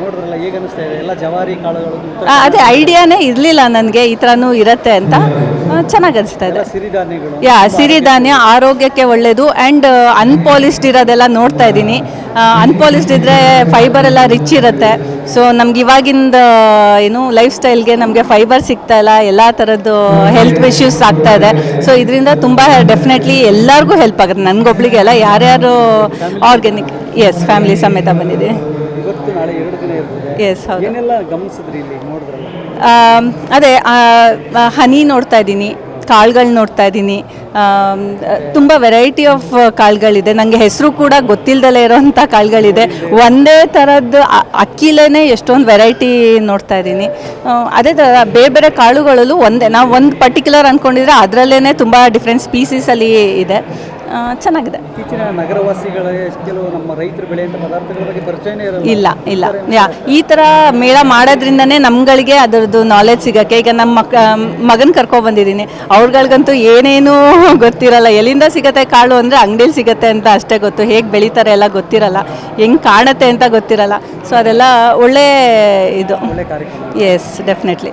ನೋಡಿದ್ರಲ್ಲ ಹೇಗೆ ಅನಿಸ್ತಾ ಇದೆ ಎಲ್ಲ ಜವಾರಿ ಕಾಳುಗಳು ಅದೇ ಐಡಿಯಾನೇ ಇರಲಿಲ್ಲ ನನಗೆ ಈ ಥರನೂ ಇರುತ್ತೆ ಅಂತ. ಚೆನ್ನಾಗಿ ಅನಿಸ್ತಾ ಇದೆ. ಸಿರಿಧಾನ್ಯಗಳು ಸಿರಿಧಾನ್ಯ ಆರೋಗ್ಯಕ್ಕೆ ಒಳ್ಳೆಯದು ಆ್ಯಂಡ್ ಅನ್ಪಾಲಿಶ್ಡ್ ಇರೋದೆಲ್ಲ ನೋಡ್ತಾ ಇದ್ದೀನಿ. ಅನ್ಪಾಲಿಶ್ಡ್ ಇದ್ದರೆ ಫೈಬರ್ ಎಲ್ಲ ರಿಚ್ ಇರುತ್ತೆ. ಸೊ ನಮ್ಗೆ ಇವಾಗಿಂದ ಏನು ಲೈಫ್ ಸ್ಟೈಲ್ಗೆ ನಮಗೆ ಫೈಬರ್ ಸಿಗ್ತಾ ಇಲ್ಲ, ಎಲ್ಲ ಥರದ್ದು ಹೆಲ್ತ್ ಇಶ್ಯೂಸ್ ಆಗ್ತಾ ಇದೆ. ಸೊ ಇದರಿಂದ ತುಂಬ ಡೆಫಿನೆಟ್ಲಿ ಎಲ್ಲರಿಗೂ ಹೆಲ್ಪ್ ಆಗುತ್ತೆ, ನನಗೊಬ್ಳಿಗೆ ಅಲ್ಲ, ಯಾರ್ಯಾರು ಆರ್ಗ್ಯಾನಿಕ್. ಎಸ್, ಫ್ಯಾಮಿಲಿ ಸಮೇತ ಬಂದಿದೆ. ಇವತ್ತು ನಾಳೆ 2 ದಿನ ಇರ್ತದೆ. ಎಸ್, ಹೌದು. ಏನೆಲ್ಲ ಗಮನಿಸಿದ್ರಿ ಇಲ್ಲಿ ನೋಡಿದ್ರಲ್ಲ? ಅದೇ ಹನಿ ನೋಡ್ತಾ ಇದ್ದೀನಿ, ಕಾಳುಗಳು ನೋಡ್ತಾ ಇದ್ದೀನಿ. ತುಂಬ ವೆರೈಟಿ ಆಫ್ ಕಾಳುಗಳಿದೆ, ನನಗೆ ಹೆಸರು ಕೂಡ ಗೊತ್ತಿಲ್ಲದಲೇ ಇರೋವಂಥ ಕಾಳುಗಳಿದೆ. ಒಂದೇ ಥರದ್ದು ಅಕ್ಕಿಲೇ ಎಷ್ಟೊಂದು ವೆರೈಟಿ ನೋಡ್ತಾ ಇದ್ದೀನಿ. ಅದೇ ಥರ ಬೇರೆ ಬೇರೆ ಕಾಳುಗಳಲ್ಲೂ ನಾವು ಒಂದು ಪರ್ಟಿಕ್ಯುಲರ್ ಅಂದ್ಕೊಂಡಿದ್ರೆ ಅದರಲ್ಲೇ ತುಂಬ ಡಿಫ್ರೆಂಟ್ ಸ್ಪೀಸೀಸಲ್ಲಿ ಇದೆ. ಚೆನ್ನಾಗಿದೆ. ಇತ್ತೀಚಿನ ನಗರವಾಸಿಗಳೇ ಕೆಲವು ನಮ್ಮ ರೈತರು ಬೆಳೆಯುವಂಥ ಪದಾರ್ಥಗಳ ಬಗ್ಗೆ ಪರಿಚಯನೇ ಇಲ್ಲ. ಈ ಥರ ಮೇಳ ಮಾಡೋದ್ರಿಂದನೇ ನಮ್ಗಳಿಗೆ ಅದರದ್ದು ನಾಲೆಜ್ ಸಿಗೋಕ್ಕೆ. ಈಗ ನಮ್ಮ ಮಗನ ಕರ್ಕೊಬಂದಿದ್ದೀನಿ, ಅವ್ರುಗಳ್ಗಂತೂ ಏನೇನೂ ಗೊತ್ತಿರಲ್ಲ. ಎಲ್ಲಿಂದ ಸಿಗುತ್ತೆ ಕಾಳು ಅಂದರೆ ಅಂಗಡಿಲಿ ಸಿಗುತ್ತೆ ಅಂತ ಅಷ್ಟೇ ಗೊತ್ತು. ಹೇಗೆ ಬೆಳೀತಾರೆ ಎಲ್ಲ ಗೊತ್ತಿರಲ್ಲ, ಹೆಂಗೆ ಕಾಣುತ್ತೆ ಅಂತ ಗೊತ್ತಿರಲ್ಲ. ಸೊ ಅದೆಲ್ಲ ಒಳ್ಳೆ ಇದು. ಕಾರ್ಯಕ್ರಮ. Yes, definitely.